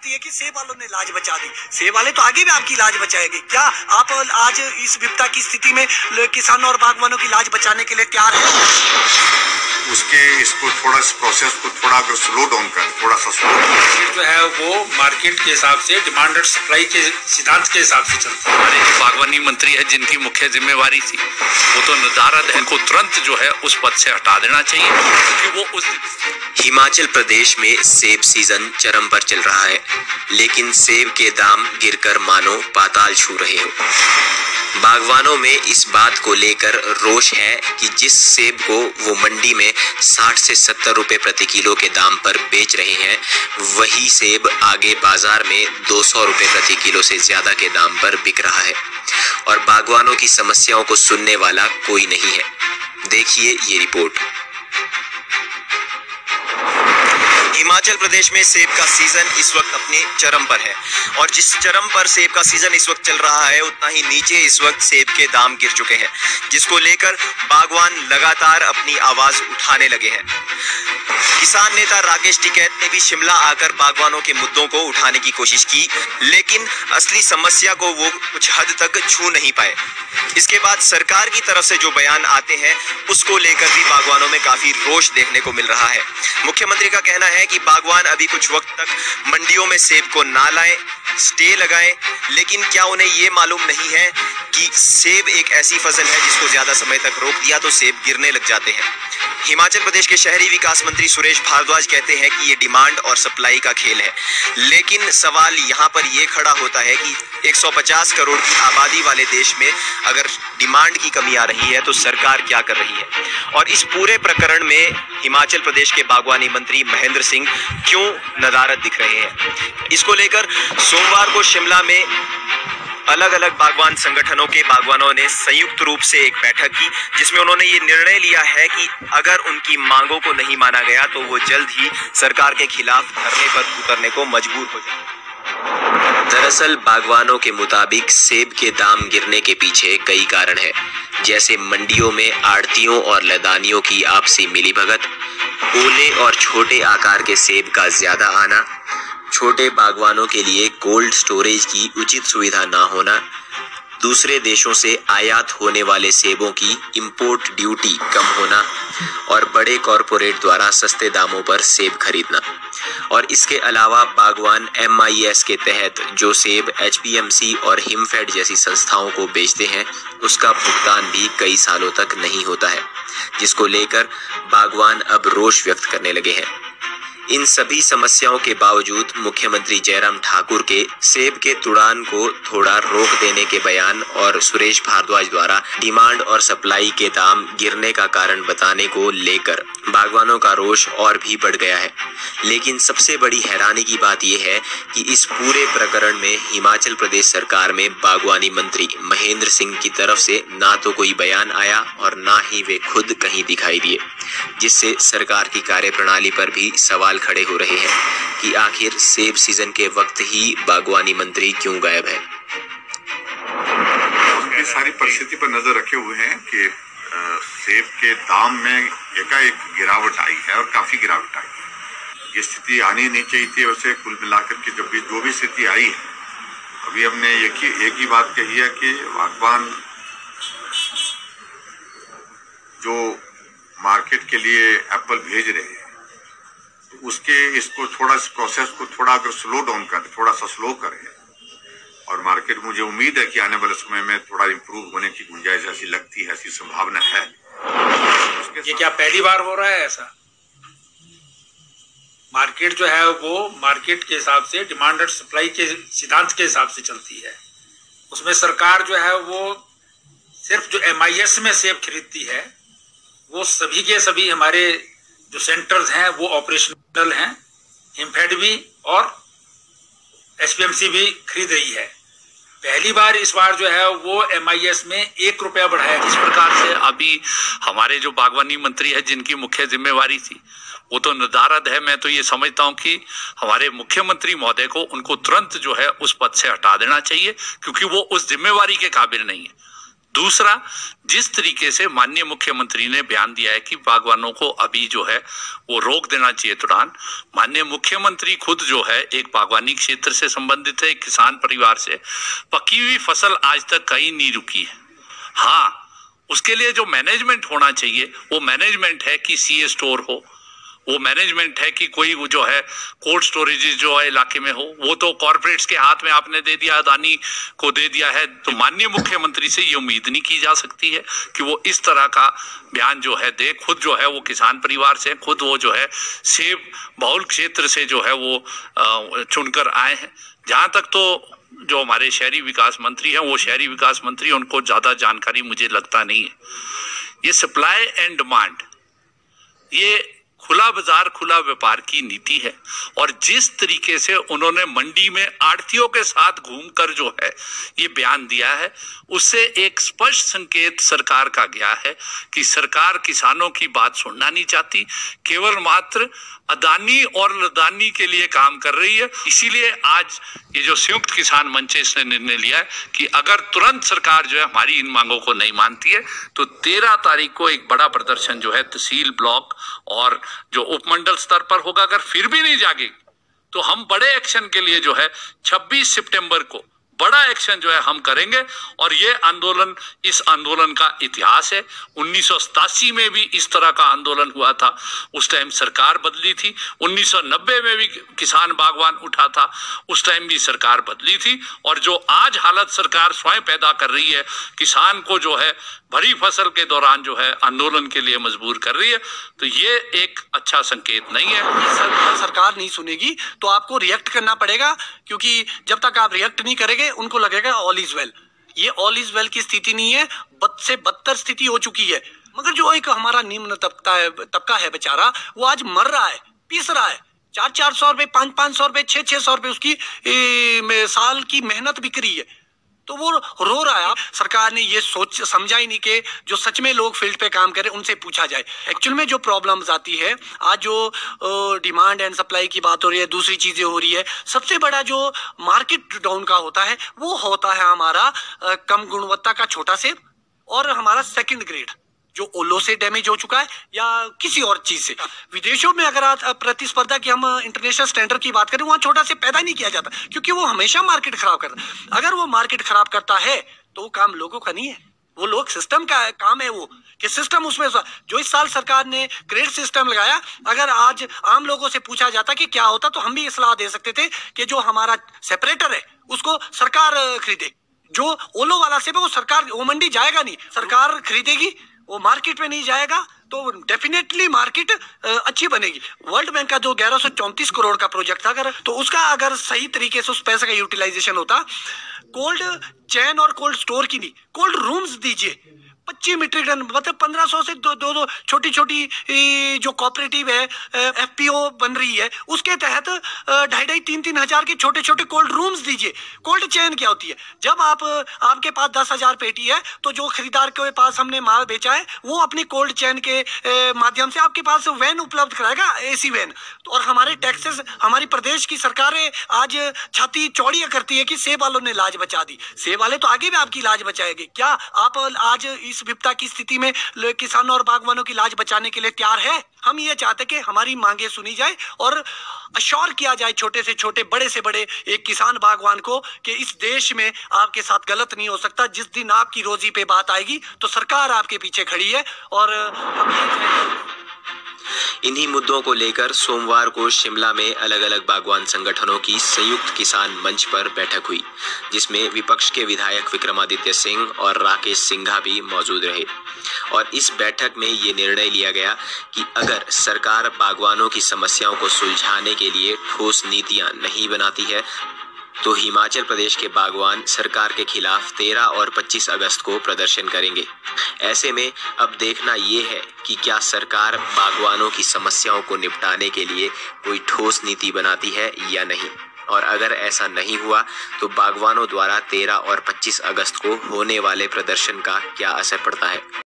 लगती है कि सेब वालों ने लाज बचा दी। सेब वाले तो आगे भी आपकी लाज बचाएंगे। क्या आप आज इस विपदा की स्थिति में किसानों और बागवानों की लाज बचाने के लिए तैयार हैं? उसके इसको थोड़ा प्रोसेस को थोड़ा अगर स्लो डाउन कर, थोड़ा सा स्लो मार्केट जो है वो मार्केट के हिसाब से, डिमांड और सप्लाई के सिद्धांत के हिसाब से चलता है। हमारे जो बागवानी मंत्री है जिनकी मुख्य जिम्मेवारी थी वो तो नदारद है, उनको तुरंत जो है उस पद से हटा देना चाहिए क्योंकि वो उस हिमाचल प्रदेश में सेब सीजन चरम पर चल रहा है, लेकिन सेब के दाम गिरकर मानो पाताल छू रहे हो। बागवानों में इस बात को लेकर रोष है कि जिस सेब को वो मंडी में 60 से 70 रुपए प्रति किलो के दाम पर बेच रहे हैं, वही सेब आगे बाजार में 200 रुपए प्रति किलो से ज्यादा के दाम पर बिक रहा है और बागवानों की समस्याओं को सुनने वाला कोई नहीं है। देखिए ये रिपोर्ट। हिमाचल प्रदेश में सेब का सीजन इस वक्त अपने चरम पर है और जिस चरम पर सेब का सीजन इस वक्त चल रहा है उतना ही नीचे इस वक्त सेब के दाम गिर चुके हैं, जिसको लेकर बागवान लगातार अपनी आवाज उठाने लगे हैं। किसान नेता राकेश टिकैत ने भी शिमला आकर बागवानों के मुद्दों को उठाने की कोशिश की, लेकिन असली समस्या को वो कुछ हद तक छू नहीं पाए। इसके बाद सरकार की तरफ से जो बयान आते हैं उसको लेकर भी बागवानों में काफी रोष देखने को मिल रहा है। मुख्यमंत्री का कहना है कि बागवान अभी कुछ वक्त तक मंडियों में सेब को ना लाएं, स्टे लगाएं, लेकिन क्या उन्हें ये मालूम नहीं है कि सेब एक ऐसी फसल है जिसको ज्यादा समय तक रोक दिया तो सेब गिरने लग जाते हैं। हिमाचल प्रदेश के शहरी विकास मंत्री सुरेश भारद्वाज कहते हैं कि ये डिमांड और सप्लाई का खेल है, लेकिन सवाल यहाँ पर ये खड़ा होता है कि 150 करोड़ की आबादी वाले देश में अगर डिमांड की कमी आ रही है तो सरकार क्या कर रही है। और इस पूरे प्रकरण में हिमाचल प्रदेश के बागवानी मंत्री महेंद्र सिंह क्यों नदारद दिख रहे हैं। इसको लेकर सोमवार को शिमला में अलग अलग बागवान संगठनों के बागवानों ने संयुक्त रूप से एक बैठक की, जिसमें उन्होंने ये निर्णय लिया है कि अगर उनकी मांगों को नहीं माना गया तो वो जल्द ही सरकार के खिलाफ धरने पर उतरने को मजबूर हो जाएंगे। दरअसल बागवानों के मुताबिक सेब के दाम गिरने के पीछे कई कारण है, जैसे मंडियों में आड़तियों और लदानियों की आपसी मिलीभगत, ओले और छोटे आकार के सेब का ज्यादा आना, छोटे बागवानों के लिए कोल्ड स्टोरेज की उचित सुविधा ना होना, दूसरे देशों से आयात होने वाले सेबों की इंपोर्ट ड्यूटी कम होना और बड़े कॉरपोरेट द्वारा सस्ते दामों पर सेब खरीदना। और इसके अलावा बागवान MIS के तहत जो सेब HPMC और हिमफेड जैसी संस्थाओं को बेचते हैं उसका भुगतान भी कई सालों तक नहीं होता है, जिसको लेकर बागवान अब रोष व्यक्त करने लगे हैं। इन सभी समस्याओं के बावजूद मुख्यमंत्री जयराम ठाकुर के सेब के तुड़ान को थोड़ा रोक देने के बयान और सुरेश भारद्वाज द्वारा डिमांड और सप्लाई के दाम गिरने का कारण बताने को लेकर बागवानों का रोष और भी बढ़ गया है। लेकिन सबसे बड़ी हैरानी की बात यह है कि इस पूरे प्रकरण में हिमाचल प्रदेश सरकार में बागवानी मंत्री महेंद्र सिंह की तरफ से ना तो कोई बयान आया और ना ही वे खुद कहीं दिखाई दिए, जिससे सरकार की कार्यप्रणाली पर भी सवाल खड़े हो रहे हैं कि आखिर सेब सीजन के वक्त ही बागवानी मंत्री क्यों गायब है। ये सारी परिस्थिति पर नजर रखे हुए हैं कि सेब के दाम में एकाएक गिरावट आई है और काफी गिरावट आई है। ये स्थिति आनी नहीं चाहिए थी। वैसे कुल मिलाकर के जो भी स्थिति आई है, अभी हमने एक ही बात कही है कि बागवान जो मार्केट के लिए एप्पल भेज रहे हैं तो इसको थोड़ा प्रोसेस को थोड़ा अगर स्लो डाउन करें, थोड़ा सा स्लो करें और मार्केट, मुझे उम्मीद है कि आने वाले समय में थोड़ा इंप्रूव होने की गुंजाइश ऐसी लगती है, ऐसी संभावना है। ये क्या पहली बार हो रहा है ऐसा? मार्केट जो है वो मार्केट के हिसाब से, डिमांड और सप्लाई के सिद्धांत के हिसाब से चलती है। उसमें सरकार जो है वो सिर्फ जो MIS में सेब खरीदती है वो सभी के सभी हमारे जो सेंटर्स हैं वो ऑपरेशनल हैं, हिमफेड भी और HPMC भी खरीद रही है। पहली बार इस बार जो है वो MIS में 1 रुपया बढ़ाया। इस प्रकार से अभी हमारे जो बागवानी मंत्री है जिनकी मुख्य जिम्मेवारी थी वो तो नदारद है। मैं तो ये समझता हूँ कि हमारे मुख्यमंत्री महोदय को उनको तुरंत जो है उस पद से हटा देना चाहिए क्योंकि वो उस जिम्मेवारी के काबिल नहीं है। दूसरा, जिस तरीके से माननीय मुख्यमंत्री ने बयान दिया है कि बागवानों को अभी जो है वो रोक देना चाहिए तुरंत। माननीय मुख्यमंत्री खुद जो है एक बागवानी क्षेत्र से संबंधित है, एक किसान परिवार से। पकी हुई फसल आज तक कहीं नहीं रुकी है। हाँ, उसके लिए जो मैनेजमेंट होना चाहिए वो मैनेजमेंट है कि सीए स्टोर हो, वो मैनेजमेंट है कि कोई वो जो है कोल्ड स्टोरेज जो है इलाके में हो। वो तो कॉर्पोरेट्स के हाथ में आपने दे दिया, अदानी को दे दिया है। तो माननीय मुख्यमंत्री से ये उम्मीद नहीं की जा सकती है कि वो इस तरह का बयान जो है दे। खुद जो है वो किसान परिवार से, खुद वो जो है सेब बहुल क्षेत्र से जो है वो चुनकर आए हैं। जहां तक तो जो हमारे शहरी विकास मंत्री हैं, वो शहरी विकास मंत्री, उनको ज्यादा जानकारी मुझे लगता नहीं है। ये सप्लाई एंड डिमांड, ये खुला बाजार खुला व्यापार की नीति है। और जिस तरीके से उन्होंने मंडी में आड़तियों के साथ घूमकर जो है ये बयान दिया है, उससे एक स्पष्ट संकेत सरकार का गया है कि सरकार किसानों की बात सुनना नहीं चाहती, केवल मात्र अदानी और लदानी के लिए काम कर रही है। इसीलिए आज ये जो संयुक्त किसान मंच ने निर्णय लिया है कि अगर तुरंत सरकार जो है हमारी इन मांगों को नहीं मानती है तो 13 तारीख को एक बड़ा प्रदर्शन जो है तहसील, ब्लॉक और जो उपमंडल स्तर पर होगा। अगर फिर भी नहीं जागे तो हम बड़े एक्शन के लिए जो है 26 सितंबर को बड़ा एक्शन जो है हम करेंगे। और ये आंदोलन, इस आंदोलन का इतिहास है। 1987 में भी इस तरह का आंदोलन हुआ था, उस टाइम सरकार बदली थी। 1990 में भी किसान बागवान उठा था, उस टाइम भी सरकार बदली थी। और जो आज हालत सरकार स्वयं पैदा कर रही है, किसान को जो है भरी फसल के दौरान जो है आंदोलन के लिए मजबूर कर रही है, तो ये एक अच्छा संकेत नहीं है। सरकार नहीं सुनेगी तो आपको रिएक्ट करना पड़ेगा, क्योंकि जब तक आप रिएक्ट नहीं करेंगे उनको लगेगा ऑल इज वेल। ये ऑल इज वेल की स्थिति नहीं है, बद से बदतर स्थिति हो चुकी है। मगर जो एक हमारा निम्न तबका है बेचारा, वो आज मर रहा है, पीस रहा है। 400-400 रुपए, 500-500 रुपए, 600-600 रुपए उसकी साल की मेहनत बिक रही है, तो वो रो रहा है। सरकार ने ये सोच समझा ही नहीं कि जो सच में लोग फील्ड पे काम करें उनसे पूछा जाए। एक्चुअल में जो प्रॉब्लम्स आती है, आज जो डिमांड एंड सप्लाई की बात हो रही है, दूसरी चीजें हो रही है, सबसे बड़ा जो मार्केट डाउन का होता है वो होता है हमारा कम गुणवत्ता का छोटा सेब और हमारा सेकंड ग्रेड जो ओलो से डैमेज हो चुका है या किसी और चीज से। विदेशों में अगर आप प्रतिस्पर्धा की, हम इंटरनेशनल स्टैंडर्ड की बात करें, वहां छोटा से पैदा नहीं किया जाता, क्योंकि वो हमेशा मार्केट खराब करता है। अगर वो मार्केट खराब करता है तो वो काम लोगों का नहीं है, वो लोग सिस्टम का काम है। वो कि सिस्टम उसमें जो इस साल सरकार ने ग्रेड सिस्टम लगाया, अगर आज आम लोगों से पूछा जाता कि क्या होता, तो हम भी सलाह दे सकते थे कि जो हमारा सेपरेटर है उसको सरकार खरीदे। जो ओलो वाला सेब है वो सरकार, वो मंडी जाएगा नहीं, सरकार खरीदेगी, वो मार्केट में नहीं जाएगा, तो डेफिनेटली मार्केट अच्छी बनेगी। वर्ल्ड बैंक का जो 1134 करोड़ का प्रोजेक्ट था, अगर तो उसका अगर सही तरीके से उस पैसे का यूटिलाइजेशन होता, कोल्ड चैन और कोल्ड स्टोर की नहीं, कोल्ड रूम्स दीजिए। 25 मीट्रिक टन, मतलब 1500 से दो छोटी छोटी जो कोऑपरेटिव है, एफपीओ बन रही है, उसके तहत 2,500-3,000 हजार के छोटे छोटे कोल्ड रूम्स दीजिए। कोल्ड चेन क्या होती है? जब आपके पास 10,000 पेटी है, तो जो खरीदार के पास हमने माल बेचा है वो अपनी कोल्ड चेन के माध्यम से आपके पास वैन उपलब्ध कराएगा, एसी वैन। और हमारे टैक्सेस, हमारी प्रदेश की सरकारें आज छाती चौड़ी करती है कि सेब वालों ने लाज बचा दी। सेब वाले तो आगे भी आपकी लाज बचाएंगे। क्या आप आज इस विपदा की स्थिति में किसानों और बागवानों की लाज बचाने के लिए तैयार है? हम ये चाहते कि हमारी मांगे सुनी जाए और अश्योर किया जाए छोटे से छोटे, बड़े से बड़े एक किसान बागवान को कि इस देश में आपके साथ गलत नहीं हो सकता। जिस दिन आपकी रोजी पे बात आएगी तो सरकार आपके पीछे खड़ी है। और हम इन्हीं मुद्दों को लेकर सोमवार को शिमला में अलग अलग बागवान संगठनों की संयुक्त किसान मंच पर बैठक हुई, जिसमें विपक्ष के विधायक विक्रमादित्य सिंह और राकेश सिंघा भी मौजूद रहे। और इस बैठक में ये निर्णय लिया गया कि अगर सरकार बागवानों की समस्याओं को सुलझाने के लिए ठोस नीतियां नहीं बनाती है तो हिमाचल प्रदेश के बागवान सरकार के खिलाफ 13 और 25 अगस्त को प्रदर्शन करेंगे। ऐसे में अब देखना ये है कि क्या सरकार बागवानों की समस्याओं को निपटाने के लिए कोई ठोस नीति बनाती है या नहीं। और अगर ऐसा नहीं हुआ तो बागवानों द्वारा 13 और 25 अगस्त को होने वाले प्रदर्शन का क्या असर पड़ता है।